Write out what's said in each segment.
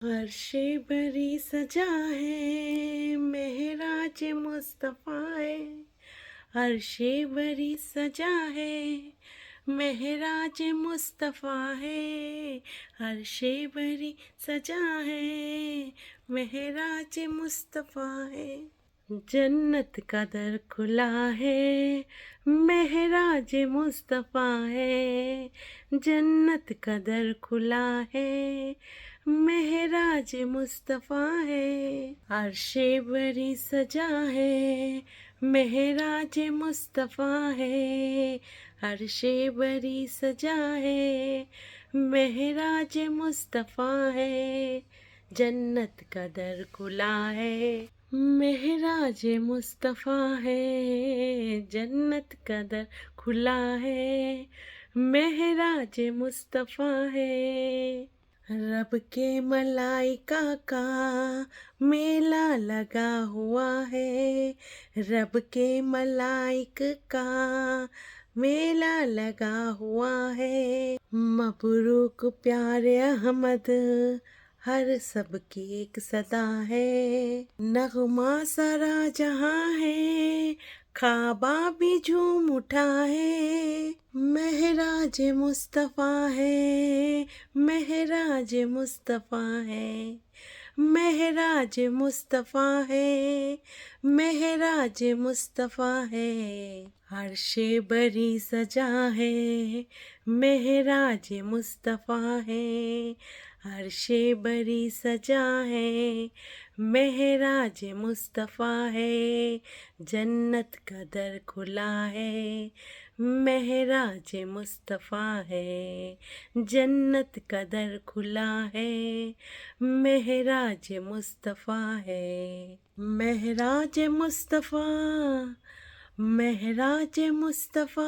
अर्शे बरी सजा है महराज मुस्तफ़ा है। अर्शे बरी सजा है महराज मुस्तफ़ा है। अर्शे बरी सजा है महराज मुस्तफ़ा है। जन्नत का दर खुला है महराज मुस्तफ़ा है। जन्नत का दर खुला है महराज मुस्तफ़ा है। अर्शे बरी सजा है महराज मुस्तफ़ा है। अर्शे बरी सजा है महराज मुस्तफ़ा है। जन्नत का दर खुला है महराज मुस्तफ़ा है। जन्नत का दर खुला है महराज मुस्तफ़ा है। रब के मलाइका का मेला लगा हुआ है। रब के मलाइक का मेला लगा हुआ है। मबरूक प्यारे अहमद हर सबकी एक सदा है। नगमा सारा जहां है खाबा भी झूम उठा है। महराज मुस्तफ़ा है महराज मुस्तफ़ा है। महराज मुस्तफ़ा है महराज मुस्तफ़ा है। अर्शे बरी सजा है महराज मुस्तफ़ा है। अर्शे बरी सजा है महराज मुस्तफ़ा है। जन्नत का दर खुला है महराज मुस्तफ़ा है। जन्नत का दर खुला है महराज मुस्तफ़ा है। महराज मुस्तफ़ा महराज मुस्तफ़ा।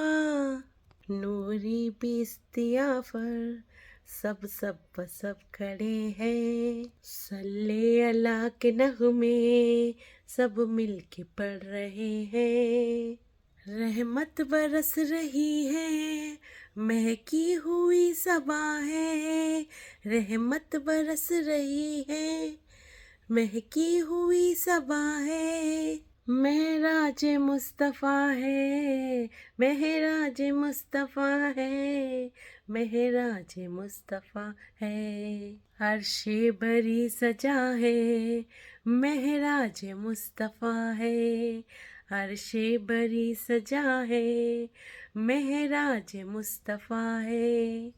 नूरी बिस्तिया पर सब खड़े हैं। सल्ले अला के नगमे सब मिल के पढ़ रहे हैं। रहमत बरस रही है महकी हुई सबा है। रहमत बरस रही है महकी हुई सबा है। महराज मुस्तफ़ा है महराज मुस्तफ़ा है। महराज मुस्तफ़ा है। अर्शे बरी सजा है महराज मुस्तफ़ा है। अर्शे बरी सजा है महराज मुस्तफ़ा है।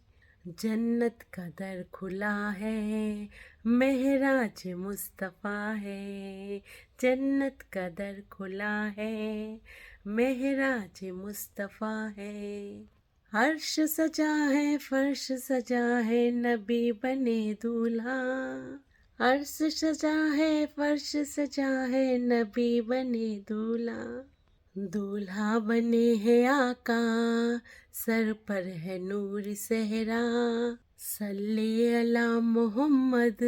जन्नत का दर खुला है महराज मुस्तफ़ा है। जन्नत का दर खुला है महराज मुस्तफ़ा है। अर्श सजा है फर्श सजा है नबी बने दूल्हा। अर्श सजा है फर्श सजा है नबी बने दूल्हा। दूल्हा बने हैं आका सर पर है नूर सहरा। सल्ले अला मोहम्मद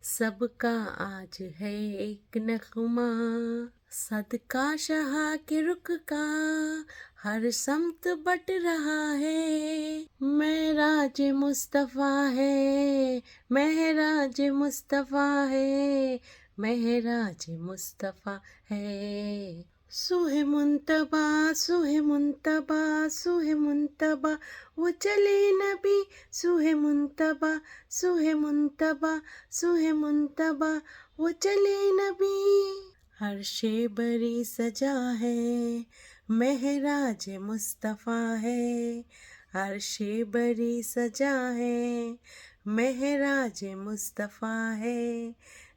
सबका आज है एक नगमा। सदका शाह के रुख का हर समत बट रहा है। महराज मुस्तफ़ा है महराज मुस्तफ़ा है। महराज मुस्तफ़ा है। सुहे मुंतबा सुहे मुंतबा सुहे मुंतबा वो चले नबी। सुहे मुंतबा सुहे मुंतबा सुहे मुंतबा वो चले नबी। अर्शे बरी सजा है महराज मुस्तफ़ा है। अर्शे बरी सजा है महराज मुस्तफ़ा है।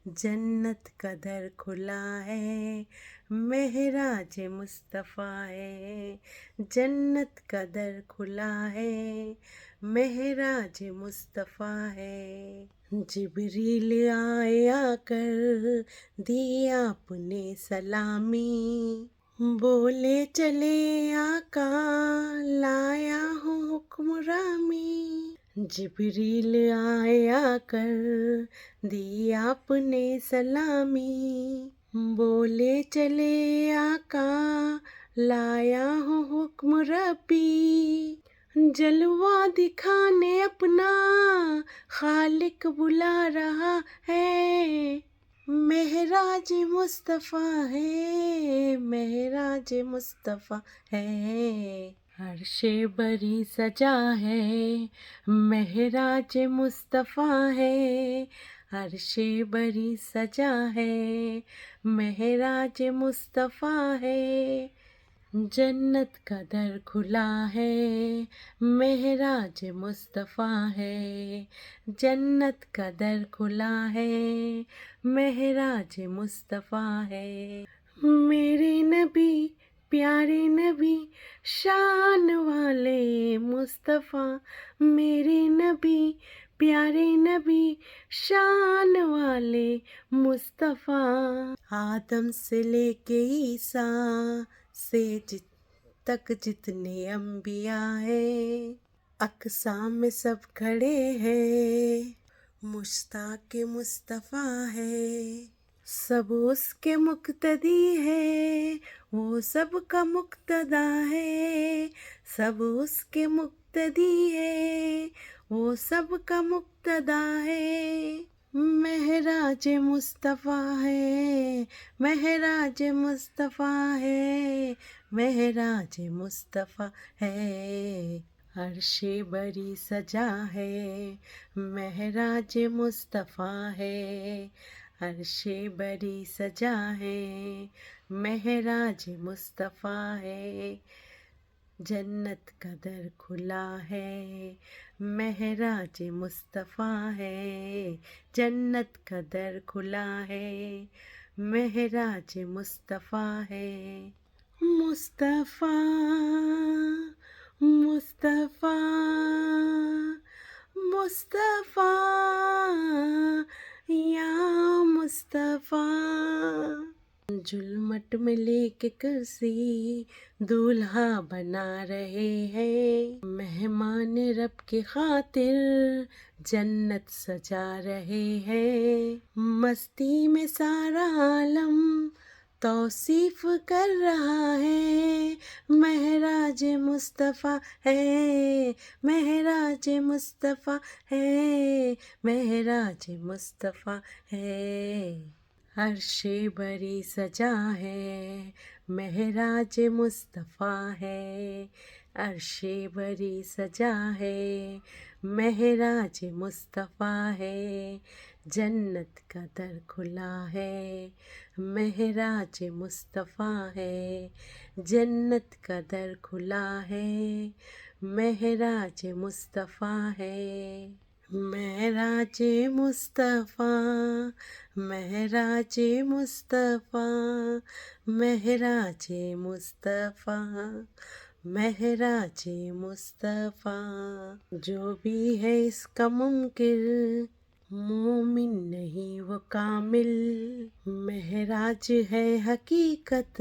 जन्नत का दर खुला है महराज मुस्तफ़ा है। जन्नत का दर खुला है महराज मुस्तफ़ा है। जिब्रील आए आकर दी आपने सलामी। बोले चले आका लाया हूँ हुक्म रामी। जिब्रील आए आकर दी आपने सलामी। बोले चले आका लाया हूँ हुक्म रब्बी। जलवा दिखाने अपना खालिक बुला रहा है। महराज मुस्तफ़ा है, महराज मुस्तफ़ा है। अर्शे बरी सजा है, महराज मुस्तफ़ा है। अर्शे बरी सजा है, महराज मुस्तफ़ा है। जन्नत का दर खुला है, महराज मुस्तफ़ा है। जन्नत का दर खुला है, महराज मुस्तफ़ा है। मेरे नबी प्यारे नबी शान वाले मुस्तफ़ा, मेरे नबी प्यारे नबी शान वाले मुस्तफ़ा। आदम से लेके ईसा से तक जितने अंबिया हैं, अक़सा में सब खड़े हैं, मुश्ताक मुस्तफ़ा है। सब उसके मुक्तदी है, वो सबका मुक्तदा है। सब उसके मुक्तदी है, वो सबका मुक्तदा है। महराज मुस्तफ़ा है, महराज मुस्तफ़ा है, महराज मुस्तफ़ा है। अर्शे बरी सजा है, महराज मुस्तफ़ा है। अर्शे बरी सजा है, महराज मुस्तफ़ा है। जन्नत का दर खुला है, महराज मुस्तफ़ा है। जन्नत का दर खुला है, महराज मुस्तफ़ा है। मुस्तफ़ा मुस्तफ़ा मुस्तफ़ा या मुस्तफ़ा। जुल्मट में लेके कुर्सी दूल्हा बना रहे हैं, मेहमान रब के खातिर जन्नत सजा रहे हैं। मस्ती में सारा आलम तौसीफ कर रहा है, महराज मुस्तफ़ा है, महराज मुस्तफ़ा है, महराज मुस्तफ़ा है। अर्शे बरी सजा है, महराज मुस्तफ़ा है। अर्शे बरी सजा है, महराज मुस्तफ़ा है। जन्नत का दर खुला है, महराज मुस्तफ़ा है। जन्नत का दर खुला है, महराज मुस्तफ़ा है। महराज मुस्तफ़ा, महराज मुस्तफ़ा, महराज मुस्तफ़ा, महराज मुस्तफ़ा। जो भी है इसका मुनकिर, मोमिन नहीं वो कामिल। महराज है हकीकत,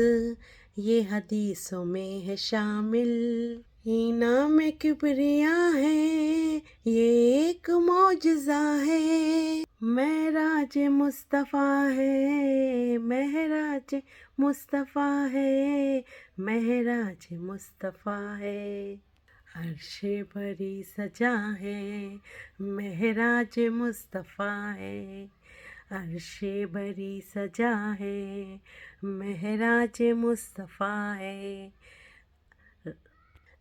ये हदीसों में है शामिल। ईना में किबरिया है, ये एक मौजज़ा है। महराज मुस्तफ़ा है, महराज मुस्तफ़ा है, महराज मुस्तफ़ा है। अर्शे बरी सजा है, महराज मुस्तफ़ा है। अर्शे बरी सजा है, महराज मुस्तफ़ा है।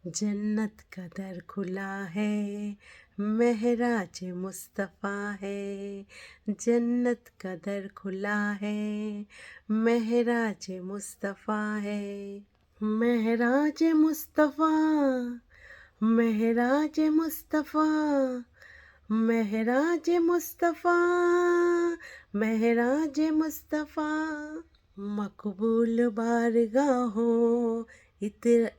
जन्नत का दर खुला है, महराज मुस्तफ़ा है। जन्नत का दर खुला है, महराज मुस्तफ़ा है। महराज मुस्तफ़ा, महराज मुस्तफ़ा, महराज मुस्तफ़ा, महराज मुस्तफ़ा। मकबूल बारगाहों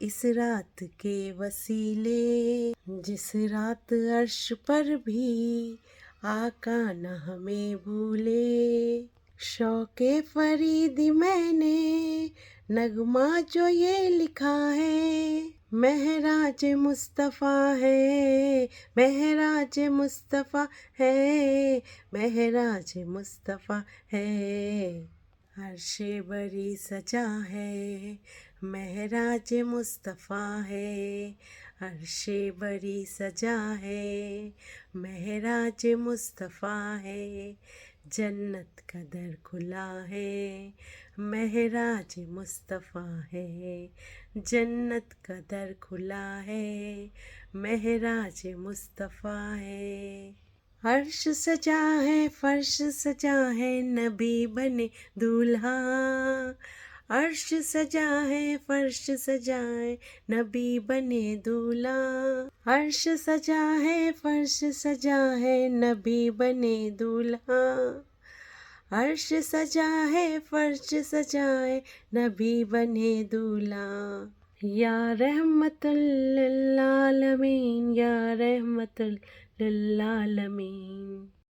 इस रात के वसीले, जिस रात अर्श पर भी आका न हमें भूले। शौके फरीदी मैंने नगमा जो ये लिखा है, महराज मुस्तफ़ा है, महराज मुस्तफ़ा है, महराज मुस्तफ़ा है। अर्शे बरी सजा है, महराज मुस्तफ़ा है। अर्शे बड़ी सजा है, महराज मुस्तफ़ा है, जन्नत का दर खुला है, महराज मुस्तफ़ा है, जन्नत का दर खुला है, महराज मुस्तफ़ा है। अर्श सजा है, फर्श सजा है, नबी बने दूल्हा। अर्श सजा है, फर्श सजा है, नबी बने दूल्हा। अर्श सजा है, फर्श सजा है, नबी बने दूल्हा। अर्श सजा है, फर्श सजा है, नबी बने दूल्हा। या रहमतुल लिल आलमीन, या रहमतुल लिल आलमीन।